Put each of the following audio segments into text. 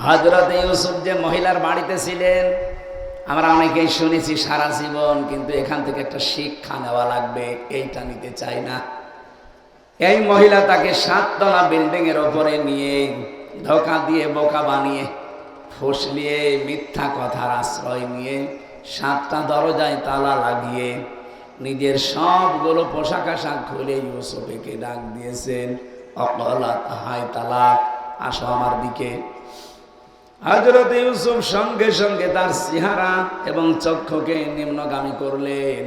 হযরত ইউসুফ যে মহিলার বাড়িতে ছিলেন, আমরা অনেকেই শুনেছি সারা জীবন, কিন্তু এখান থেকে একটা শিক্ষা নেওয়া লাগবে, এইটা নিতে চাই না। এই মহিলা তাকে 7 তলা বিল্ডিং এর উপরে নিয়ে ধোঁকা দিয়ে বোকা বানিয়ে ফুসলিয়ে মিথ্যা কথার আশ্রয় নিয়ে 7টা দরজায় তালা লাগিয়ে নিজের সবগুলো পোশাক আশাক খুলে ইউসুফকে ডাক দিয়েছেন, অকলাত হাই তালাক, আসো আমার দিকে। হযরত ইউসুফ সঙ্গে সঙ্গে তার চেহারা এবং চক্ষুকে নিম্নগামী করলেন।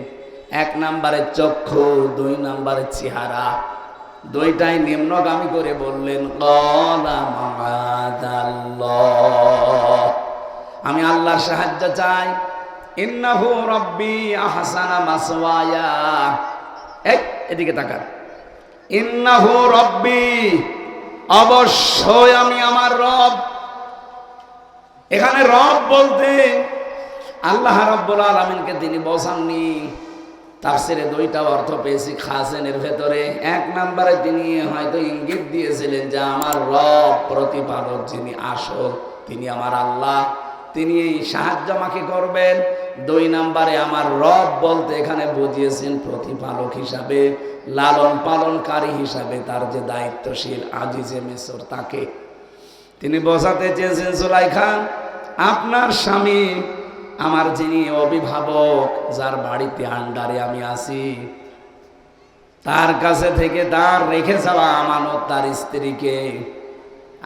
1 নম্বরে চক্ষু, 2 নম্বরে চেহারা, দুইটাই নিম্নগামী করে বললেন, ক্বালা মাআযাল্লাহ, আমি আল্লাহর সাহায্য চাই। ইন্নাহু রাব্বি আহসানা মাসওয়ায়া, এদিকে তাকান। ইন্নাহু রাব্বি, অবশ্যই আমি আমার রব। এখানে রব বলতে আল্লাহ রাব্বুল আলামিনকে তিনি বোঝাননি। তাফসিরে 2টা অর্থ পেয়েছি খাসেনের ভেতরে। 1 নম্বরে তিনি হয়তো ইঙ্গিত দিয়েছিলেন যে আমার রব, প্রতিপালক যিনি আসল, তিনি আমার আল্লাহ, তিনি এই সাহায্য আমাকে করবেন। 2 নম্বরে আমার রব বলতে এখানে বুঝিয়েছেন প্রতিপালক হিসাবে, লালন পালনকারী হিসাবে তার যে দায়িত্বশীল আজিজে মিসর, তাকে তিনি বোঝাতে চেয়েছেন, সুলাইখা আপনার স্বামী, আমার যিনি অভিভাবক, যার বাড়িতে আন্ডারে আমি আছি, তার কাছে থেকে তার রেখে যাওয়া আমানত তার স্ত্রীকে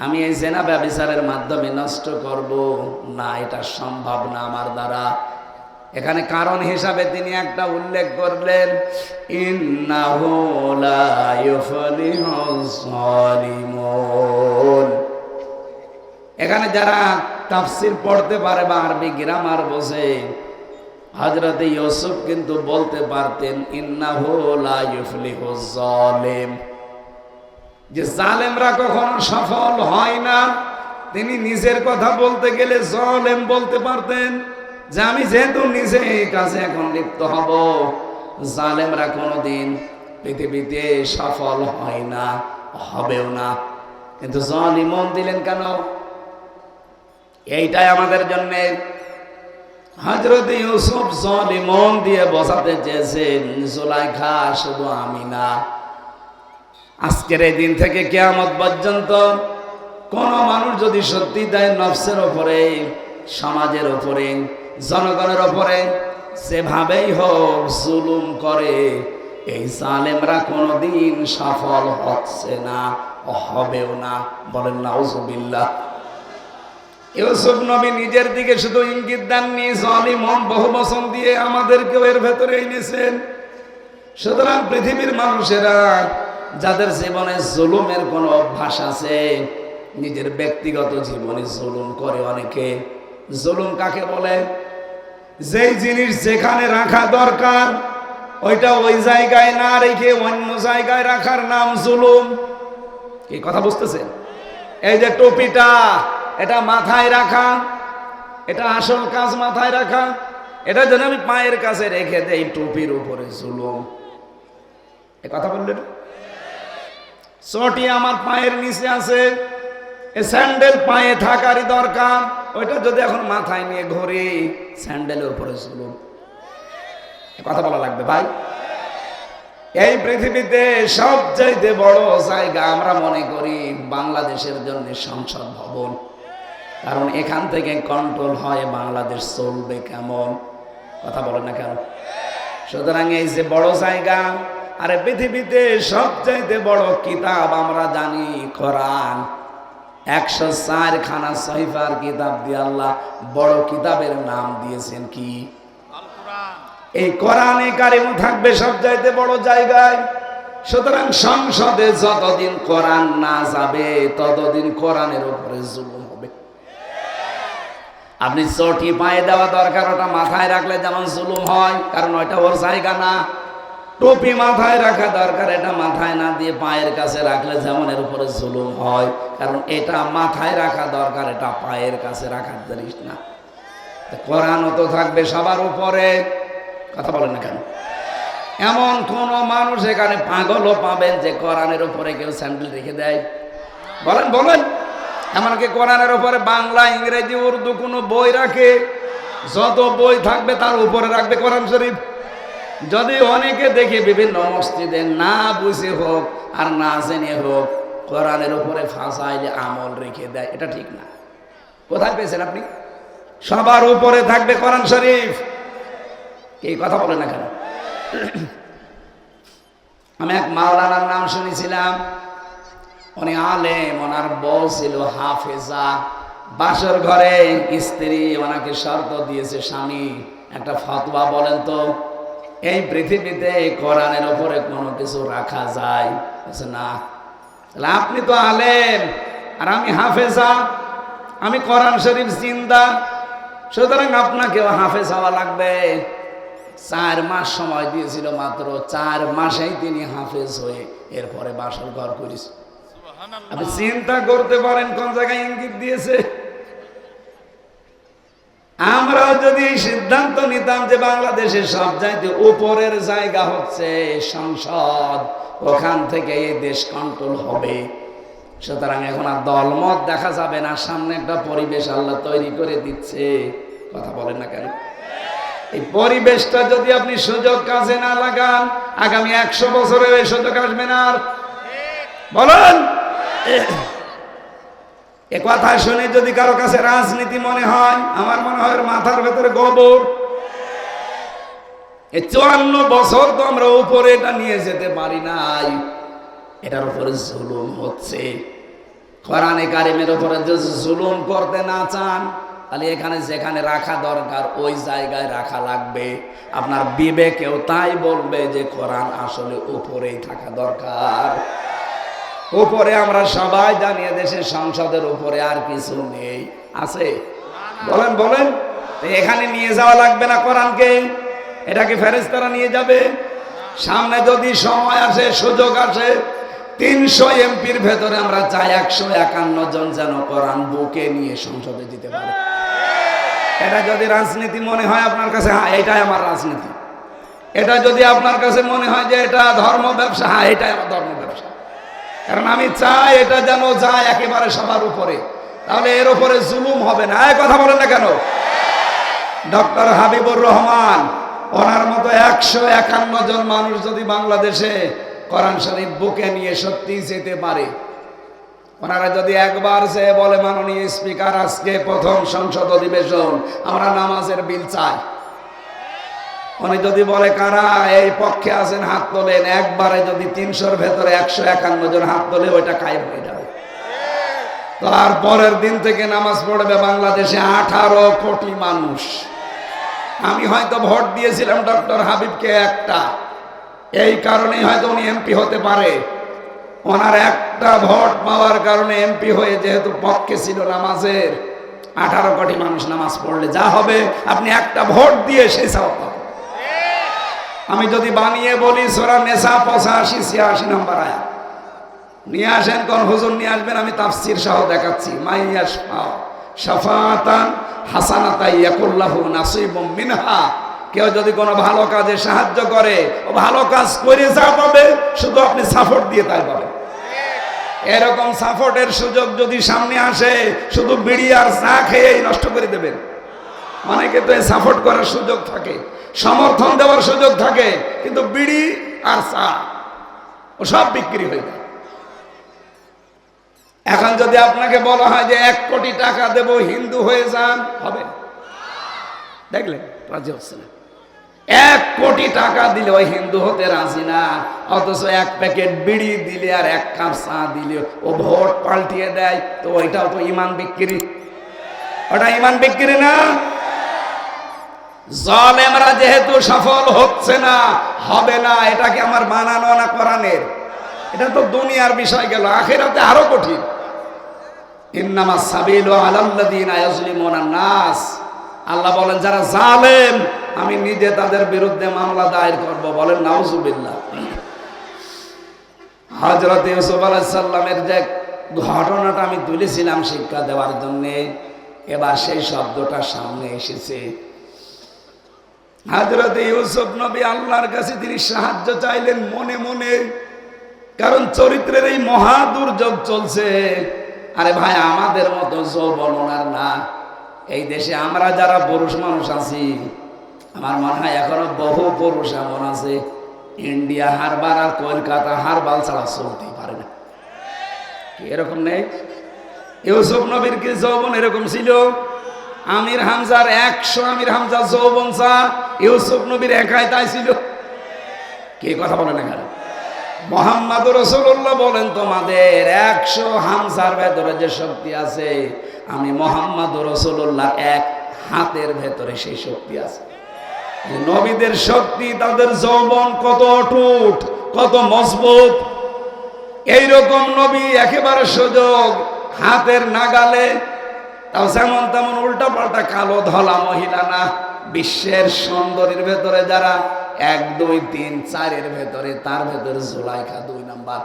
আমি এই জেনা ব্যভিচারের মাধ্যমে নষ্ট করব না, এটা সম্ভব না আমার দ্বারা। এখানে কারণ হিসাবে তিনি একটা উল্লেখ করলেন, ইন্নাহু লা ইউফলিহুজ যালিমুন। এখানে যারা তাফসির পড়তে পারে বা আরবি গ্রামার বোঝে, হযরত ইউসুফ কিন্তু বলতে পারতেন ইন্নাহু লা ইউফলিহুজ যালিম, যে জালেমরা কখনো সফল হয় না। তিনি নিজের কথা বলতে গেলে জালেম বলতে পারতেন, যে আমি যেহেতু নিজে এই কাজে এখন লিপ্ত হব, জালেমরা কোনোদিন পৃথিবীতে সফল হয় না, হবেও না। কিন্তু জালিমুন দিলেন কেন? এইটাই আমাদের জন্য হযরত ইউসুফ জালিমুন দিয়ে বোঝাতে চেয়েছেন, জুলাইখা শুধু আমি না, আজকের এই দিন থেকে কিয়ামত পর্যন্ত কোন মানুষ যদি সত্যি দেয় নফসের উপরে, সমাজের উপরে, জনগণের উপরে যেভাবেই হোক জুলুম করে, এই জালেমরা কোনোদিন সফল হচ্ছে না, হবেও না। বলেন নাউজুবিল্লাহ। ইউসুফ নবী নিজের দিকে শুধু ইঙ্গিত দেননি, জালিমুন বহু বচন দিয়ে আমাদেরকেও এর ভেতরে এনেছেন। সুতরাং পৃথিবীর মানুষেরা যাদের জীবনে জুলুমের কোনো অভ্যাস আছে, নিজের ব্যক্তিগত জীবনে জুলুম করে অনেকে। জুলুম কাকে বলে? যেই জিনিস যেখানে রাখা দরকার ওইটা ওই জায়গায় না রেখে অন্য জায়গায় রাখার নাম জুলুম। কি কথা বুঝতেছেন? এই যে টুপিটা, এটা মাথায় রাখা, এটা আসল কাজ মাথায় রাখা, এটা যেন আমি পায়ের কাছে রেখে দেই, টুপির উপরে জুলুম। এ কথা বললেন? চটি আমার পায়ের নিচে আছে, এ স্যান্ডেল পায়ে থাকারই দরকার, ওইটা যদি এখন মাথায় নিয়ে ঘুরি, স্যান্ডেলের উপরে জুলুম। কথা বলা লাগবে ভাই। এই পৃথিবীতে সবচাইতে বড় জায়গা আমরা মনে করি বাংলাদেশের জন্য সংসদ ভবন, কারণ এখান থেকে কন্ট্রোল হয় বাংলাদেশ চলবে কেমন। কথা বলেন না কেন? সুতরাং এই যে বড় জায়গা, আরে পৃথিবীতে সবচাইতে বড় কিতাব আমরা জানি কোরআন। 104 খানা সহিফার কিতাব দিয়ে আল্লাহ বড় কিতাবের নাম দিয়েছেন কি? এই কোরআনে কারিম থাকবে সবচাইতে বড় জায়গায়। সুতরাং সংসদে যতদিন কোরআন না যাবে ততদিন কোরআনের উপরে জুলুম হবে। আপনি চটি পায়ে দেওয়া দরকার, ওটা মাথায় রাখলে যেমন জুলুম হয়, কারণ ওইটা ওর জায়গা না। টুপি মাথায় রাখা দরকার, এটা মাথায় না দিয়ে পায়ের কাছে রাখলে যেমন এর উপরে জুলুম হয়, কারণ এটা মাথায় রাখা দরকার, এটা পায়ের কাছে রাখার জিনিস না। কোরআনও তো থাকবে সবার উপরে। কথা বলেন না কেন? এমন কোন মানুষ এখানে পাগলও পাবেন যে কোরআনের উপরে কেউ স্যান্ডেল রেখে দেয়? বলেন বলেন। এমনকি কোরআনের উপরে বাংলা, ইংরেজি, উর্দু কোনো বই রাখে, যত বই থাকবে তার উপরে রাখবে কোরআন শরীফ। যদি অনেকে দেখি বিভিন্ন মসজিদে না বুঝে হোক আর না জেনে হোক কোরআনের উপরে ফাঁসাইলে আমল রেখে দেয়, এটা ঠিক না। কোথায় পেয়েছেন আপনি? সবার উপরে থাকবে কোরআন শরীফ। এই কথা বলে না কেন? আমি এক মাওলানার নাম শুনেছিলাম, উনি আলেম, ওনার বউ ছিল হাফেজা। বাসর ঘরে স্ত্রী ওনাকে শর্ত দিয়েছে, স্বামী একটা ফতোয়া বলেন তো, এই পৃথিবীতে কোরআনের উপরে কোনো কিছু রাখা যায়? বলছে না। তাহলে আপনি তো আলেম আর আমি হাফেজা, আমি কোরআন শরীফ জিন্দা, সুতরাং আপনাকেও হাফেজ হওয়া লাগবে। 4 মাস সময় দিয়েছিল মাত্র, 4 মাসেই তিনি হাফেজ হয়ে এরপরে বাসর ঘর করেছে। আপনি চিন্তা করতে পারেন কোন জায়গায় ইঙ্গিত দিয়েছে। আমরা যদি এই সিদ্ধান্ত নিতাম যে বাংলাদেশের সব চাইতে উপরের জায়গা হচ্ছে সংসদ, ওখান থেকে এই দেশ কন্ট্রোল হবে, সুতরাং এখন আর দলমত দেখা যাবে না, সামনে একটা পরিবেশ আল্লাহ তৈরি করে দিচ্ছে। কথা বলেন না কেন? এই পরিবেশটা যদি আপনি সুযোগ কাজে না লাগান, আগামী 100 বছরে এই সুযোগ আসবে না। আর বলেন, এ কথা শুনে যদি কারো কাছে রাজনীতি মনে হয়, আমার মনে হয় মাথার ভেতরে গোবর। এই 54 বছর তো আমরা উপরে এটা নিয়ে যেতে পারি নাই, এটার উপরে জুলুম হচ্ছে। কোরআনে কারিমের উপরে যদি জুলুম করতে না চান, তাহলে এখানে যেখানে রাখা দরকার ওই জায়গায় রাখা লাগবে। আপনার বিবেকেও তাই বলবে যে কোরআন আসলে উপরেই থাকা দরকার। উপরে আমরা সবাই জানি দেশের সংসদের উপরে আর কিছু নেই, আছে? বলেন বলেন, এখানে নিয়ে যাওয়া লাগবে না কোরআনকে? এটাকে ফেরেশতারা নিয়ে যাবে? সামনে যদি সময় আসে, সুযোগ আসে, 300 এমপির ভেতরে আমরা চাই 151 জন যেন কোরআন বুকে নিয়ে সংসদে যেতে পারে। এটা যদি রাজনীতি মনে হয় আপনার কাছে, হ্যাঁ এটাই আমার রাজনীতি। এটা যদি আপনার কাছে মনে হয় যে এটা ধর্ম ব্যবসা, হ্যাঁ এটাই আমার ধর্ম ব্যবসা। কারণ আমি চাই এটা যেন যায় একেবারে সবার উপরে, তাহলে এর উপরে জুলুম হবে না। এই কথা বলেন না কেন? ডক্টর হাবিবুর রহমান, ওনার মতো 151 জন মানুষ যদি বাংলাদেশে কোরআন শরীফ বুকে নিয়ে সত্যি যেতে পারে, ওনারা যদি একবার সে বলে, মাননীয় স্পিকার আজকে প্রথম সংসদ অধিবেশন, আমরা নামাজের বিল চাই, উনি যদি বলে কারা এই পক্ষে আছেন হাত তোলেন, একবারে যদি 300-র ভেতরে 151 জন হাত তোলে, ওইটা কায়েম হয়ে যাবে। তারপরের দিন থেকে নামাজ পড়বে বাংলাদেশে 18 কোটি মানুষ। আমি হয়তো ভোট দিয়েছিলাম ডক্টর হাবিবকে একটা, এই কারণেই হয়তো উনি এমপি হতে পারে। ওনার একটা ভোট পাওয়ার কারণে এমপি হয়ে, যেহেতু পক্ষে ছিল নামাজের, 18 কোটি মানুষ নামাজ পড়লে যা হবে, আপনি একটা ভোট দিয়ে সেই সওয়াব পাবেন। আমি যদি বানিয়ে বলি সূরা নিসা 85-86 নম্বর আয়াত নিয়ে আসেন, কোন হুজুর নিয়ে আসবেন, আমি তাফসীর সহ দেখাচ্ছি। মাইয়াশফা শাফাতান হাসানাতান ইয়াকুল্লাহু নাসিবুম মিনহা, কেউ যদি কোনো ভালো কাজে সাহায্য করে, ও ভালো কাজ করে যা পাবে, শুধু আপনি সাপোর্ট দিয়ে তাই পাবেন। এরকম সাপোর্টের সুযোগ যদি সামনে আসে, শুধু বিড়ি আর চা খেয়েই নষ্ট করে দেবেন। অনেকে তো এই সাপোর্ট করার সুযোগ থাকে, সমর্থন দেওয়ার সুযোগ থাকে, কিন্তু বিড়ি আর চা ও সব বিক্রি হয়ে যায়। এখন যদি আপনাকে বলা হয় যে 1 কোটি টাকা দেব, হিন্দু হয়ে যান, হবে? দেখলেন, রাজি হচ্ছে না। 1 কোটি টাকা দিলে ওই হিন্দু হতে রাজি না, অথচ 1 প্যাকেট বিড়ি দিলে আর 1 কাপ চা দিলে ও ভোট পাল্টিয়ে দেয়। তো ওইটাও তো ইমান বিক্রি, ওটা ইমান বিক্রি না? জালেমরা যেহেতু সফল হচ্ছে না, হবে না, এটাকে আমার বানানো না কোরআনের? এটা তো দুনিয়ার বিষয় গেল, আখিরাতে আরো কঠিন। ইন্নামাস সাবিলু আলাল্লাযিনা ইয়াজলিমুনান নাস, আল্লাহ বলেন যারা জালেম আমি নিজে তাদের বিরুদ্ধে মামলা দায়ের করব। বলেন নাউজুবিল্লাহ। হযরত ইউসুফ আলাইহিস সালামের যে ঘটনাটা আমি তুলেছিলাম শিক্ষা দেওয়ার জন্য, এবার সেই শব্দটা সামনে এসেছে। হযরত ইউসুফ নবী আল্লাহর কাছে তিনি সাহায্য চাইলেন মনে মনে, কারণ চরিত্রের এই মহা দুর্যোগ চলছে। আরে ভাই, আমাদের মতো যৌবন ওনার না। এই দেশে আমরা যারা পুরুষ মানুষ আছি, আমার মনে হয় এখনো বহু পুরুষ এমন আছে ইন্ডিয়া হারবার আর কলকাতা হারবাল ছাড়া চলতেই পারে না। কি এরকম নেই? ইউসুফ নবীর কি যৌবন এরকম ছিল? আমির হামজার 100 আমির হামজা যৌবন চা, ইউসুফ নবীর একাই তাই ছিল। কি কথা বলেন এখানে? মোহাম্মদ রাসূলুল্লাহ বলেন, তোমাদের 100 হামজার ভেতরে যে শক্তি আছে, আমি মোহাম্মদ রাসূলুল্লাহ এক হাতের ভেতরে সেই শক্তি আছে। নবীদের শক্তি, তাদের যৌবন কত অটুট, কত মজবুত। এইরকম নবী একেবারে সুযোগ হাতের নাগালে, তাও যেমন তেমন উল্টা পাল্টা কালো ধলা মহিলা না। বিশ্বের সুন্দরীর ভেতরে যারা 1, 2, 3, 4 এর ভেতরে, তার ভেতরে জুলাইখা 2 নাম্বার।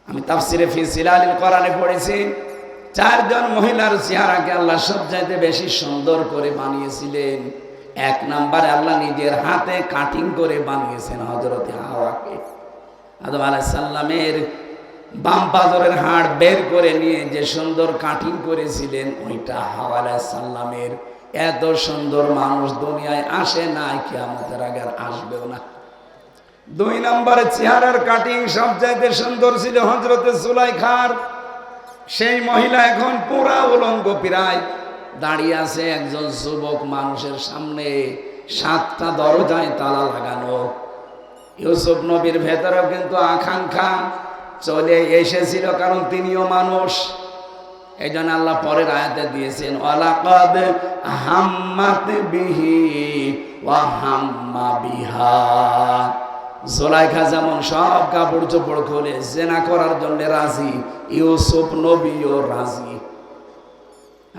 আমি তাফসিরে ফি জিলালিল কোরআনে পড়েছি, 4 জন মহিলার চেহারাকে আল্লাহ সবচাইতে বেশি সুন্দর করে বানিয়েছিলেন। 1 নাম্বারে আল্লাহ নিজের হাতে কাটিং করে বানিয়েছেন হযরতে হাওয়াকে। আদম আলাইহিস সালামের বাম পাজরের হাড় বের করে নিয়ে যে সুন্দর কাটিং করেছিলেন, ওইটা হাওয়া আলাইহিস সালামের। এত সুন্দর মানুষ দুনিয়ায় আসে নাই, কিয়ামতের আগে আর আসবেও না। 2 নম্বরে চেহারার কাটিং সবচাইতে সুন্দর ছিল হযরতে জুলাইখার। সেই মহিলা এখন পুরা উলঙ্গ প্রায় দাঁড়িয়ে আছে একজন যুবক মানুষের সামনে, 7টা দরজায় তালা লাগানো। ইউসুফ নবীর ভেতরেও কিন্তু আকাঙ্ক্ষা চলে এসেছিল, কারণ তিনিও মানুষ। এই জন্য আল্লাহ পরের আয়াতে দিয়েছেন, ওয়ালাকাদ হাম্মাত বিহি ওয়া হাম্মা বিহা। জুলাইখা যেমন সব কাপড় চোপড় খুলে জেনা করার জন্য রাজি, ইউসুফ নবীও রাজি।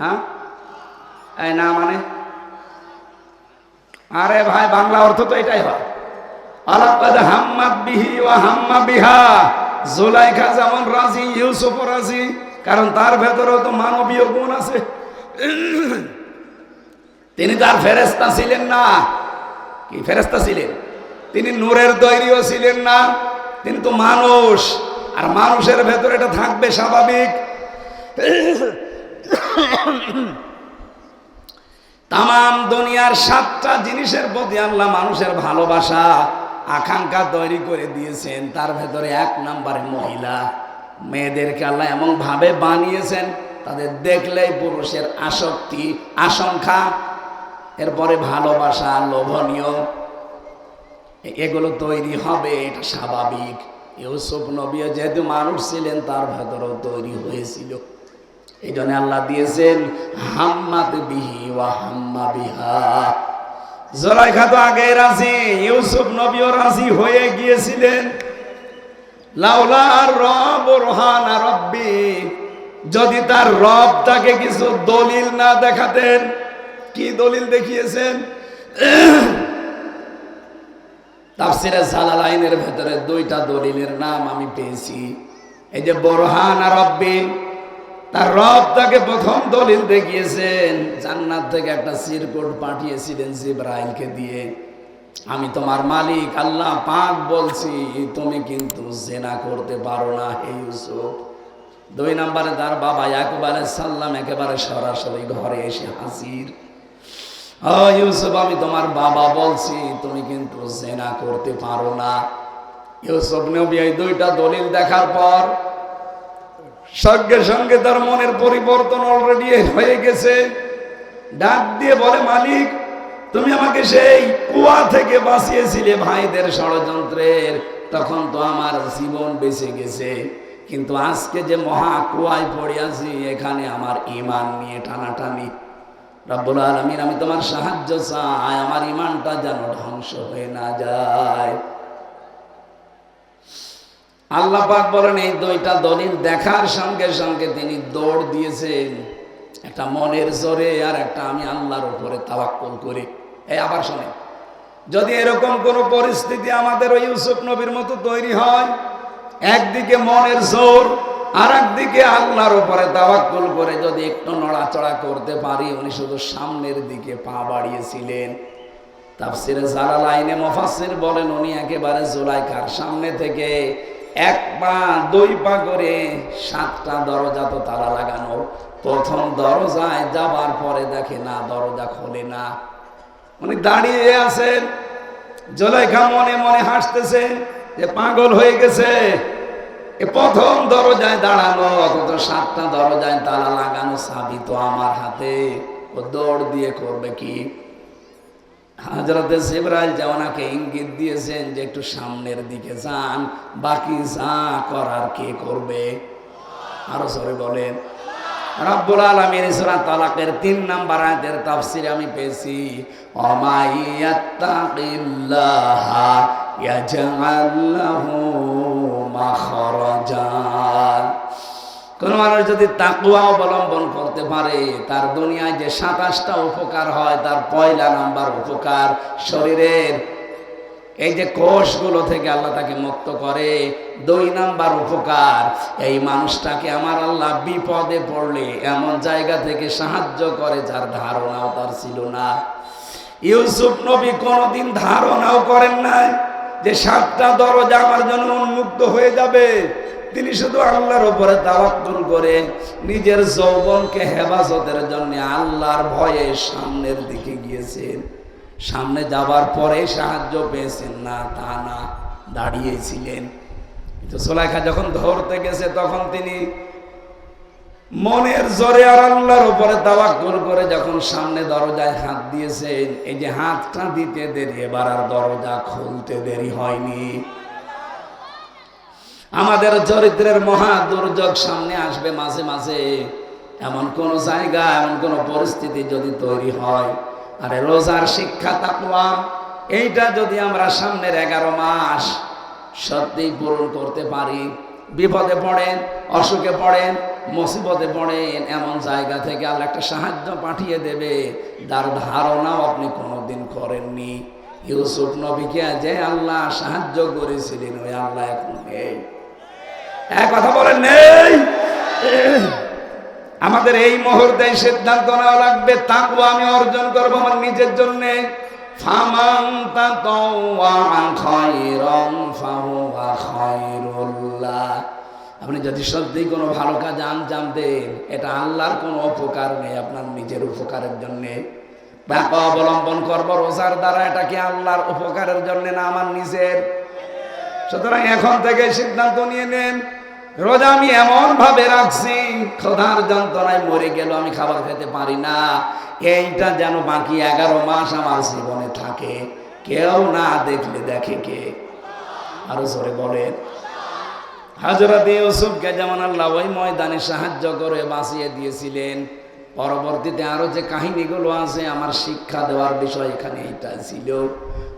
হ্যাঁ, এই না মানে, আরে ভাই বাংলা অর্থ তো এটাই হয়। ওয়ালাকাদ হাম্মাত বিহি ওয়া হাম্মা বিহা। জুলাইখা যেমন রাজি, ইউসুফও রাজি, কারণ তার ভেতরেও তো মানবীয় গুণ আছে। তিনি তার ফেরেশতা ছিলেন না। কি ফেরেশতা ছিলেন? তিনি নূরের তৈরিও ছিলেন না, তিনি তো মানুষ। আর মানুষের ভেতরে এটা থাকবে স্বাভাবিক। তাম দুনিয়ার 7টা জিনিসের প্রতি আল্লাহ মানুষের ভালোবাসা আকাঙ্ক্ষা তৈরি করে দিয়েছেন, তার ভেতরে 1 নম্বরে মহিলা। মেয়েদেরকে আল্লাহ এমন ভাবে বানিয়েছেন, তাদের দেখলেই পুরুষের আসক্তি, আশঙ্কা, এরপরে ভালোবাসা, লোভনীয়, এগুলো তৈরি হবে, এটা স্বাভাবিক। ইউসুফ নবী যেহেতু মানুষ ছিলেন, তার ভেতরেও তৈরি হয়েছিল। এই জন্য আল্লাহ দিয়েছেন হাম্মাত বিহি ওয়া হাম্মা বিহা। জুলাইখা তো আগে রাজি, ইউসুফ নবীও রাজি হয়ে গিয়েছিলেন। লাউলা রব রহানা রব্বি, যদি তার রব তাকে কিছু দলিল না দেখাতেন। কি দলিল দেখিয়েছেন? তাফসিরে জালালাইনের ভেতরে 2টা দলিলের নাম আমি পেয়েছি। এই যে বরহানা রব্বি, তার রব তাকে প্রথম দলিল দেখিয়েছেন, জান্নাত থেকে একটা চিরকুট পাঠিয়েছিলেন জিবরাইলকে দিয়ে, আমি তোমার মালিক আল্লাহ পাক বলছি, তুমি কিন্তু জিনা করতে পারো না হে ইউসুফ। 2 নম্বরে তার বাবা ইয়াকুব আলাইহিস সালাম একেবারে সরাসরি ঘরে এসে হাজির। ও ইউসুফ, আমি তোমার বাবা বলছি, তুমি কিন্তু জিনা করতে পারো না। ইউসুফ নবী এই 2টা দলিল দেখার পর সঙ্গে সঙ্গে তার মনের পরিবর্তন অলরেডি হয়ে গেছে। ডাক দিয়ে বলে, মালিক, তুমি আমাকে সেই কুয়া থেকে বাঁচিয়েছিলে ভাইদের ষড়যন্ত্রের, তখন তো আমার জীবন বেঁচে গেছে, কিন্তু আজকে যে মহা কুয়ায় পড়ে আছি, এখানে আমার ঈমান নিয়ে টানাটানি। রব্বুল আলামিন, আমি তোমার সাহায্য চাই, আমার ঈমানটা যেন ধ্বংস হয়ে না যায়। আল্লাহ পাক বলেন, এই 2টা দলিল দেখার সঙ্গে সঙ্গে তিনি দৌড় দিয়েছেন, একটা মনের জোরে আর একটা আমি আল্লাহর উপরে তাওয়াক্কুল করি। এই আবার শুনে, যদি এরকম কোন পরিস্থিতি আমাদের ওই ইউসুফ নবীর মতো তৈরি হয়, একদিকে মনের জোর আর একদিকে আল্লাহর উপরে তাওয়াক্কুল করে যদি একটু নড়াচড়া করতে পারি। উনি শুধু সামনের দিকে পা বাড়িয়েছিলেন। তাফসিরে জালালাইনে মুফাসসির বলেন, উনি একেবারে জুলাইখার সামনে থেকে 1 পা 2 পা করে 7টা দরজা তো তালা লাগানো। প্রথম দরজায় যাবার পরে দেখে না, দরজা খোলে না। উনি দাঁড়িয়ে আছেন, জুলাইখা মনে মনে হাসতেছে যে পাগল হয়ে গেছে, প্রথম দরজায় দাঁড়ানো, অথচ 7টা দরজায় তালা লাগানো, চাবি তো আমার হাতে, ও দৌড় দিয়ে করবে কি? হযরতে জিবরাইল যে ওনাকে ইঙ্গিত দিয়েছেন যে একটু সামনের দিকে যান, বাকি যা করার কে করবে? আরো জোরে বলেন। রব্বুল আলামিন সূরা তালাকের 3 নাম্বার আয়াতের তাফসীরে আমি পেয়েছি, ওমাইয়াত্তাকিল্লাহা ইয়াজআল লাহু মাখরাজা। কোন মানুষ যদি তাকওয়া অবলম্বন করতে পারে, তার দুনিয়ায় যে 27টা উপকার হয়, তার পয়লা নাম্বার উপকার শরীরের এই যে কোষগুলো থেকে আল্লাহ তাকে মুক্ত করে। 2 নাম্বার উপকার, এই মানুষটাকে আমার আল্লাহ বিপদে পড়লে এমন জায়গা থেকে সাহায্য করে যার ধারণাও তার ছিল না। ইউসুফ নবী কোনোদিন ধারণাও করেন নাই যে 7টা দরজা আমার জন্য উন্মুক্ত হয়ে যাবে। তিনি শুধু আল্লাহর উপরে তাওয়াক্কুল করে নিজের যৌবনকে হেফাজতের জন্য আল্লাহর ভয়ে সামনের দিকে গিয়েছেন। সামনে যাবার পরে সাহায্য পেয়েছেন না তা না, দাঁড়িয়েছিলেন। তো সুলাইখা যখন ধরতে গেছে তখন তিনি মনের জোরে আর আল্লাহর উপরে তাওয়াক্কুল করে যখন সামনে দরজায় হাত দিয়েছেন, এই যে হাতটা দিতে দেরি, এবার আর দরজা খুলতে দেরি হয়নি। আমাদের চরিত্রের মহা দুর্যোগ সামনে আসবে মাঝে মাঝে। এমন কোন জায়গা, এমন কোন পরিস্থিতি যদি তৈরি হয়, আরে রোজার শিক্ষা তাকওয়া, এইটা যদি আমরা সামনের 11 মাস সত্যি পূরণ করতে পারি, বিপদে পড়েন, অসুখে পড়েন, মুসিবতে পড়েন, এমন জায়গা থেকে আল্লাহ একটা সাহায্য পাঠিয়ে দেবে, যার ধারণাও আপনি কোনোদিন করেননি। ইউসুফ নবীকে যে আল্লাহ সাহায্য করেছিলেন, ওই আল্লাহ এখন নেই। এক কথা বলেন নেই। আমাদের এই মুহূর্তে সিদ্ধান্ত নেওয়া লাগবে, তাকওয়া আমি অর্জন করবো আমার নিজের জন্য। ফামান তাতাওয়া খায়রান ফাহুয়া খায়রুল্লাহ। আপনি যদি সত্যি কোনো ভালো কাজ আঞ্জাম দেন, এটা আল্লাহর কোনো উপকার নেই, আপনার নিজের উপকারের জন্য। তাকওয়া অবলম্বন করবো রোজার দ্বারা, এটা কি আল্লাহর উপকারের জন্য না আমার নিজের? সুতরাং এখন থেকে সিদ্ধান্ত নিয়ে নেন, রোজা আমি এমন ভাবে রাখছি, ক্ষুধার যন্ত্রণায় মরে গেল আমি খাবার খেতে পারি না, এইটা যেন বাকি 11 মাস আমার জীবনে থাকে। কেউ না দেখলে দেখে কে? আরো জোরে বলেন। হযরত ইউসুফকে যেমন আল্লাহ ওই ময়দানে সাহায্য করে বাঁচিয়ে দিয়েছিলেন, পরবর্তীতে আরো যে কাহিনীগুলো আছে আমার শিক্ষা দেওয়ার বিষয় এখানে এইটা ছিল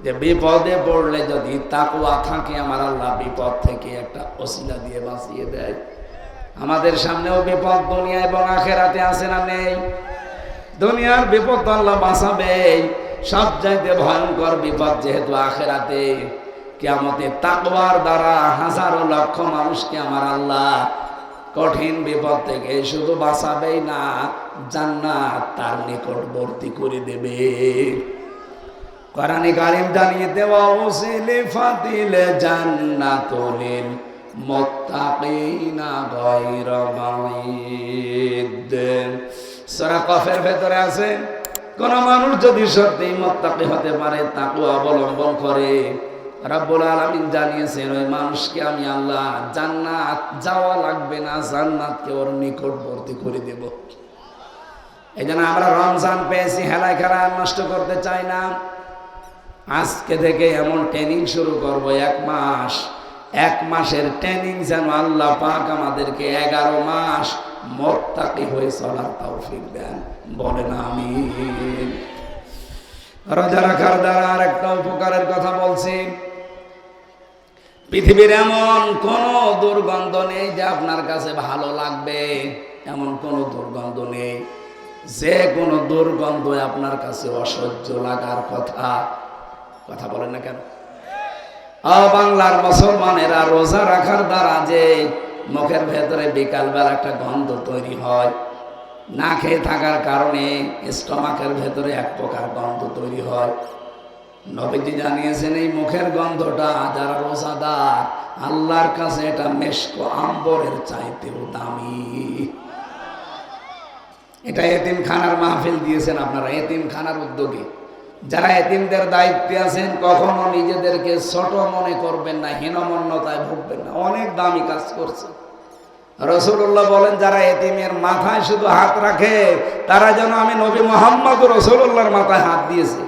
যে বিপদে পড়লে যদি তাকওয়া থাকে, আমার আল্লাহ বিপদ থেকে একটা ওসিলা দিয়ে বাঁচিয়ে দেয়। আমাদের সামনেও বিপদ দুনিয়া এবং আখেরাতে আছে না নেই? দুনিয়ার বিপদ তো আল্লাহ বাঁচাবে, সবচাইতে ভয়ঙ্কর বিপদ যেহেতু আখেরাতে, কিয়ামতে তাকওয়ার দ্বারা হাজারো লক্ষ মানুষকে আমার আল্লাহ কঠিন বিপদ থেকে শুধু বাঁচাবেই না, জান্নাত তার নিকটবর্তী করে দেবে। কোরআনে কারীম জানিয়ে দেওয়া উসিলে ফাতিলে জান্নাতুল মুত্তাকিনা গায়রা বাঈদ। সূরা কফের ভেতরে আছে, কোন মানুষ যদি সত্যি মুত্তাকি হতে পারে, তাকওয়া অবলম্বন করে, রব্বুল আলামিন জানিয়েছেন ওই মানুষকে আমি আল্লাহ জান্নাত যাওয়া লাগবে না, জান্নাতকে ওর নিকটবর্তী করে দেব। এই জন্য আমরা রমজান পেয়েছি, হেলায় খেলায় নষ্ট করতে চাই না। আজকে থেকে এমন ট্রেনিং শুরু করব, 1 মাস, 1 মাসের ট্রেনিং যেন আল্লাহ পাক আমাদেরকে 11 মাস মুত্তাকি হয়ে চলার তৌফিক দেন। বলেন আমিন। রোজা রাখার দ্বারা আরেকটা উপকারের কথা বলছি। পৃথিবীর এমন কোন দুর্গন্ধ নেই যে আপনার কাছে ভালো লাগবে, এমন কোন দুর্গন্ধ নেই। যে কোনো দুর্গন্ধ আপনার কাছে অসহ্য লাগার কথা। কথা বলেন না কেন? বাংলার মুসলমানেরা রোজা রাখার দ্বারা যে মুখের ভেতরে বিকালবেলা একটা গন্ধ তৈরি হয়, না খেয়ে থাকার কারণে স্টমাকের ভেতরে এক প্রকার গন্ধ তৈরি হয়, নবীজি জানিয়েছেন এই মুখের গন্ধটা যারা রোজাদার আল্লাহর কাছে এটা মেশক আম্বরের চাইতেও দামি। এটা এতিমখানার মাহফিল দিয়েছেন আপনারা, এতিমখানার উদ্যোগে যারা এতিমদের দায়িত্বে আছেন কখনো নিজেদেরকে ছোট মনে করবেন না, হীনমন্যতায় ভুগবেন না, অনেক দামি কাজ করছে। রাসূলুল্লাহ বলেন যারা এতিমের মাথায় শুধু হাত রাখে তারা যেন আমি নবী মুহাম্মদ রাসূলুল্লাহর মাথায় হাত দিয়েছি।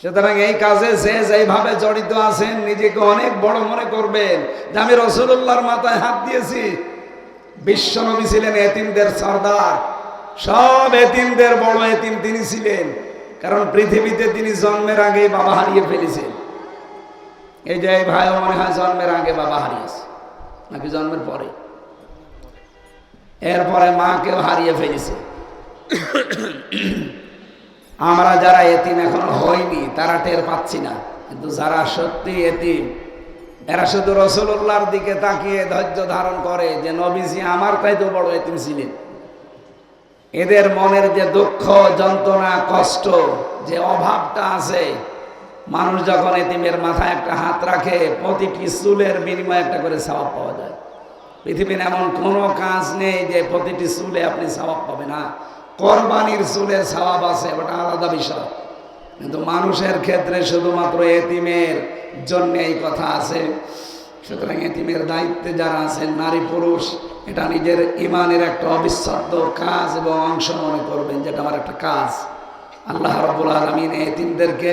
সুতরাং এই কাজে যে যেইভাবে জড়িত আছেন নিজেকে অনেক বড় মনে করবেন যে আমি রাসূলুল্লাহর মাথায় হাত দিয়েছি। বিশ্বনবী ছিলেন এতিমদের সরদার, সব এতিমদের বড় এতিম তিনি ছিলেন, কারণ পৃথিবীতে তিনি জন্মের আগে বাবা হারিয়ে ফেলেছেন। এই যে এই ভাইও মনে হয় জন্মের আগে বাবা হারিয়েছে, নাকি জন্মের পরে, এরপরে মাকেও হারিয়ে ফেলেছে। আমরা যারা এতিম এখনো হইনি তারা টের পাচ্ছি না, কিন্তু যারা সত্যি এতিম এরা শুধু রাসূলুল্লাহর দিকে তাকিয়ে ধৈর্য ধারণ করে যে নবীজি আমার চাইতেও বড় এতিম ছিলেন। এদের মনের যে দুঃখ যন্ত্রণা কষ্ট যে অভাবটা আছে, মানুষ যখন এতিমের মাথায় একটা হাত রাখে প্রতিটি চুলের বিনিময়ে একটা করে সওয়াব পাওয়া যায়। পৃথিবীর এমন কোনো কাজ নেই যে প্রতিটি চুলে আপনি সওয়াব পাবেন না। কোরবানির চুলের সওয়াব আছে, ওটা আলাদা বিষয়, কিন্তু মানুষের ক্ষেত্রে শুধুমাত্র এতিমের জন্য এই কথা আছে। সুতরাং এতিমের দায়িত্বে যারা আছেন নারী পুরুষ এটা নিজের ইমানের একটা অবিচ্ছেদ্য কাজ এবং অংশ মনে করবেন, যেটা আমার একটা কাজ। আল্লাহ রাব্বুল আলামিন এতিমদেরকে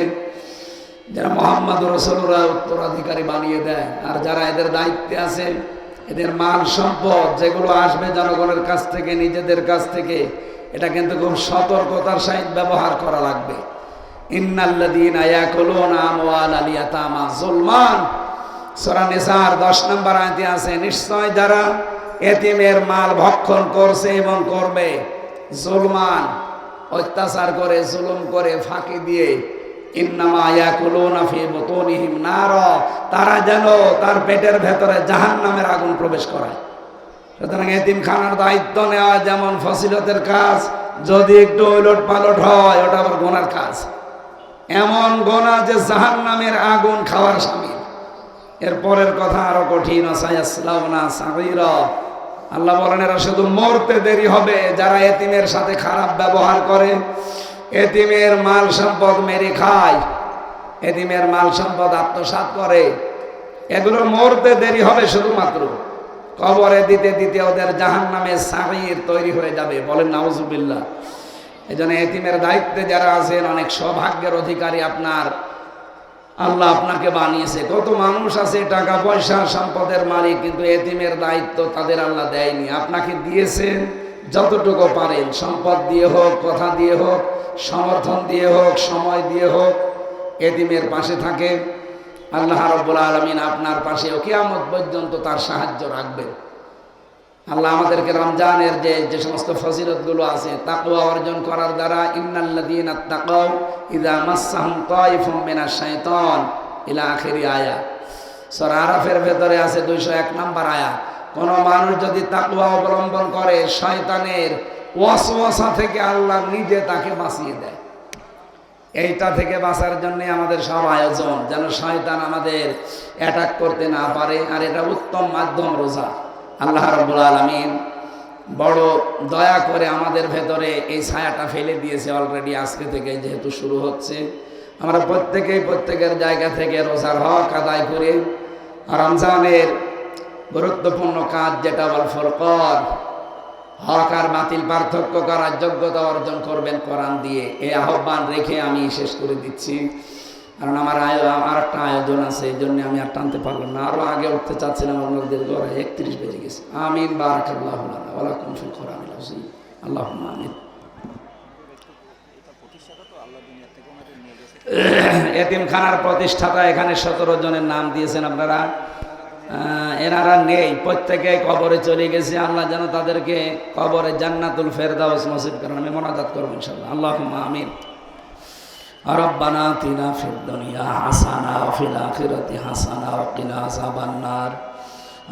যারা মুহাম্মদ রাসূলুল্লাহ উত্তরাধিকারী বানিয়ে দেয়, আর যারা এদের দায়িত্বে আছে এদের মাল সম্পদ যেগুলো আসবে জনগণের কাছ থেকে নিজেদের কাছ থেকে, এটা কিন্তু খুব সতর্কতার সহিত ব্যবহার করা লাগবে। ইন্নাল্লাযীনা ইয়াকুলুনা আমওয়ালাল ইয়াতামা যুলমান, সূরা নিসার 10 নম্বর আয়াতে আছে, নিশ্চয় যারা এতিমের মাল ভক্ষণ করছে এবং করবে যুলমান, অত্যাচার করে জুলুম করে ফাঁকি দিয়ে, ইন্নামা ইয়াকুলুনা ফি বুতুনিহিম নার, তারা যেন তার পেটের ভেতরে জাহান্নামের আগুন প্রবেশ করায়। সুতরাং এতিমখানার দায়িত্ব নেওয়া যেমন ফজিলতের কাজ, যদি একটু উলট পালট হয় ওটা আবার গুনার কাজ, এমন গুনাহ যে জাহান্নামের আগুন খাওয়ার শামিল। এর পরের কথা আরো কঠিন, সায়াসলাউনা সাগীরা, আল্লাহ বলেন এরা শুধু মরতে দেরি হবে যারা এতিমের সাথে খারাপ ব্যবহার করে, এতিমের মাল সম্পদ মেরে খায়, এতিমের মাল সম্পদ আত্মসাৎ করে, এগুলো মরতে দেরি হবে, শুধুমাত্র কবরে দিতে দিতে ওদের জাহান্নামে সাগীর তৈরি হয়ে যাবে। বলেন নাউজুবিল্লাহ। এই জন্য এতিমের দায়িত্বে যারা আছেন অনেক সৌভাগ্যের অধিকারী আপনার, আল্লাহ আপনাকে বানিয়েছে। কত মানুষ আছে টাকা পয়সা সম্পদের মালিক, কিন্তু এতিমের দায়িত্ব তাদের আল্লাহ দেয়নি। আপনাকে দিয়েছেন যতটুকু পারেন, সম্পদ দিয়ে হোক, কথা দিয়ে হোক, সমর্থন দিয়ে হোক, সময় দিয়ে হোক, এতিমের পাশে থাকে। আল্লাহ রাব্বুল আলামিন আপনার পাশেও কিয়ামত পর্যন্ত তার সাহায্য রাখবেন। আল্লাহ আমাদেরকে রমজানের যে সমস্ত ফজিলতগুলো আছে তাকওয়া অর্জন করার দ্বারা, ইন্নাল্লাযীনা তাকাউ ইযা মাসসাহুম তায়িফুম মিনাশ শাইতান ইলা আখিরি আয়াত, সূরা আরাফের ভেতরে আছে 201 নম্বর আয়াত। কোন মানুষ যদি তাকওয়া অবলম্বন করে শয়তানের ওয়াসওয়াসা থেকে আল্লাহ নিজে তাকে বাঁচিয়ে দেয়। এইটা থেকে বাঁচার জন্য আমাদের সব আয়োজন, যেন শয়তান আমাদের অ্যাটাক করতে না পারে। আর এটা উত্তম মাধ্যম রোজা। আল্লাহ রাব্বুল আলামিন বড় দয়া করে আমাদের ভেতরে এই ছায়াটা ফেলে দিয়েছে অলরেডি, আজকে থেকে যেহেতু শুরু হচ্ছে। আমরা প্রত্যেকেই প্রত্যেকের জায়গা থেকে রোজার হক আদায় করে রমজানের গুরুত্বপূর্ণ কাজ যেটা ওয়াল ফুরকান, হক আর বাতিল পার্থক্য করার যোগ্যতা অর্জন করবেন কোরআন দিয়ে। এই আহ্বান রেখে আমি শেষ করে দিচ্ছি, কারণ আমার আর একটা আয়োজন আছে, এই জন্য আমি আর টানতে পারলাম না। আরও আগে উঠতে চাচ্ছিলাম, আপনাদের ঘরে 31 বেজে গেছে। আমিন, বারাকাল্লাহু লানা ওয়া লাকুম ফিল কোরআনিল আযীম। আল্লাহুম্মা আমিন। এতিমখানার প্রতিষ্ঠাতা এখানে 17 জনের নাম দিয়েছেন আপনারা, এনারা নেই, প্রত্যেকে কবরে চলে গেছে। আল্লাহ যেন তাদেরকে কবরে জান্নাতুল ফেরদাউস নসিব করেন। আমি মোনাজাত করব ইনশাআল্লাহ। আল্লাহুম্মা আমিন। রব্বানা আতিনা ফিদ দুনিয়া হাসানা ওয়া ফিল আখিরাতি হাসানা ওয়া কিনা আযাবান নার।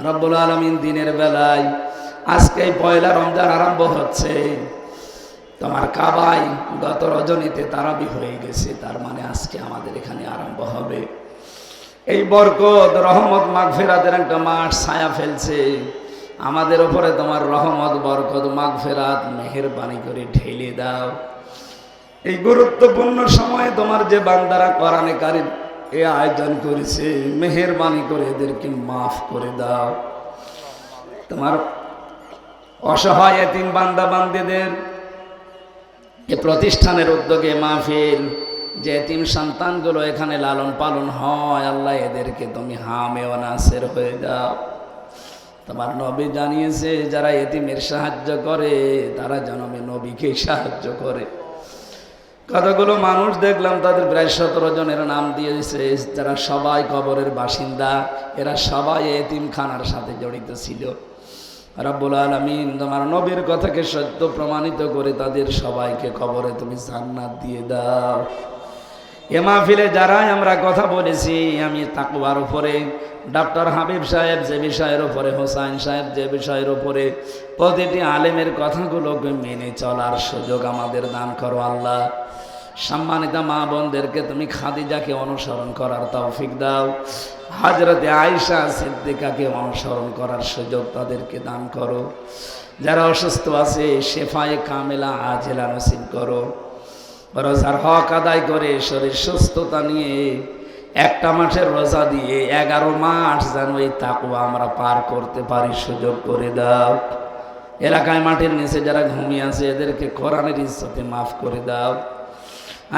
রব্বুল আলামিন দিনের বেলায় আজকে পয়লা রমজান আরম্ভ হচ্ছে, তোমার কাবায় গত রজনীতে তারাবি হয়ে গেছে, তার মানে আজকে আমাদের এখানে আরম্ভ হবে। এই বরকত রহমত মাগফিরাতের একটা মাস ছায়া ফেলছে আমাদের উপরে। তোমার রহমত বরকত মাগফিরাত মেহেরবানি করে ঢেলে দাও। এই গুরুত্বপূর্ণ সময়ে তোমার যে বান্দারা কোরআনে কারীম এই আয়োজন করেছে, মেহেরবানি করে এদেরকে মাফ করে দাও। তোমার অসহায় এতিম বান্দা বান্দীদের এ প্রতিষ্ঠানের উদ্যোগে মাহফিল, যে এতিম সন্তানগুলো এখানে লালন পালন হয়, আল্লাহ এদেরকে তুমি হামে ও নাসির হয়ে দাও। তোমার নবী জানিয়েছে যারা এতিমের সাহায্য করে তারা জনমে নবীকে সাহায্য করে। কতগুলো মানুষ দেখলাম তাদের প্রায় 17 জনের নাম দিয়েছে, যারা সবাই কবরের বাসিন্দা, এরা সবাই এতিমখানার সাথে জড়িত ছিল। রব্বুল আলামিন তোমার নবীর কথাকে সত্য প্রমাণিত করে তাদের সবাইকে কবরে তুমি জান্নাত দিয়ে দাও। এ মাহফিলে যারাই আমরা কথা বলেছি, আমি তাকওয়ার উপরে, ডক্টর হাবিব সাহেব যে বিষয়ের উপরে, হোসাইন সাহেব যে বিষয়ের উপরে, প্রতিটি আলেমের কথাগুলোকে মেনে চলার সুযোগ আমাদের দান করো আল্লাহ। সম্মানিত মা বোনদেরকে তুমি খাদিজাকে অনুসরণ করার তৌফিক দাও, হযরতে আয়েশা সিদ্দিকাকে অনুসরণ করার সুযোগ তাদেরকে দান করো। যারা অসুস্থ আছে শেফায়ে কামেলা আজেলা নসিব করো। রোজার হক আদায় করে শরীর সুস্থতা নিয়ে একটা মাসের রোজা দিয়ে 11 মাস যেন এই তাকওয়া আমরা পার করতে পারি সুযোগ করে দাও। এলাকায় মাটির নিচে যারা ঘুমিয়ে আছে এদেরকে কোরআনের ইজ্জতে মাফ করে দাও।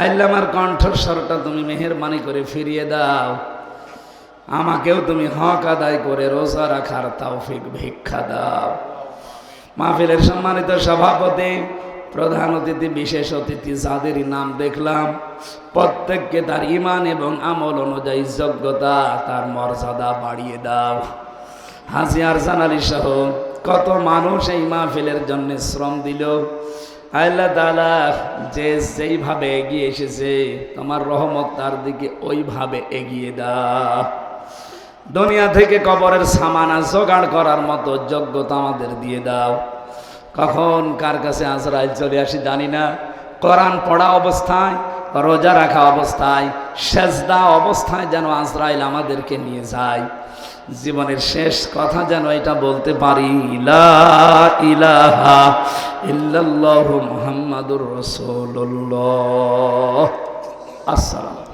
আল্লাহ আমার কণ্ঠস্বরটা তুমি মেহেরবানি করে ফিরিয়ে দাও। আমাকেও তুমি হক আদায় করে রোজা রাখার তৌফিক ভিক্ষা দাও। মাহফিলের সম্মানিত সভাপতি, প্রধান অতিথি, বিশেষ অতিথি যাদেরই নাম দেখলাম, প্রত্যেককে তার ঈমান এবং আমল অনুযায়ী যোগ্যতা, তার মর্যাদা বাড়িয়ে দাও। হাজী আরজান আলী সহ কত মানুষ এই মাহফিলের জন্য শ্রম দিল। আল্লাহ তাআলা যে যেইভাবে এগিয়ে এসেছে তোমার রহমত তার দিকে ওইভাবে এগিয়ে দাও। দুনিয়া থেকে কবরের সামানা জোগাড় করার মতো যোগ্যতা আমাদের দিয়ে দাও। কখন কার কাছে আজরাইল চলে আসি জানি না। কোরআন পড়া অবস্থায়, রোজা রাখা অবস্থায়, সেজদা অবস্থায় যেন আজরাইল আমাদেরকে নিয়ে যায়। জীবনের শেষ কথা যেন এটা বলতে পারি, লা ইলাহা ইল্লাল্লাহু মুহাম্মাদুর রাসূলুল্লাহ। আসসালাম।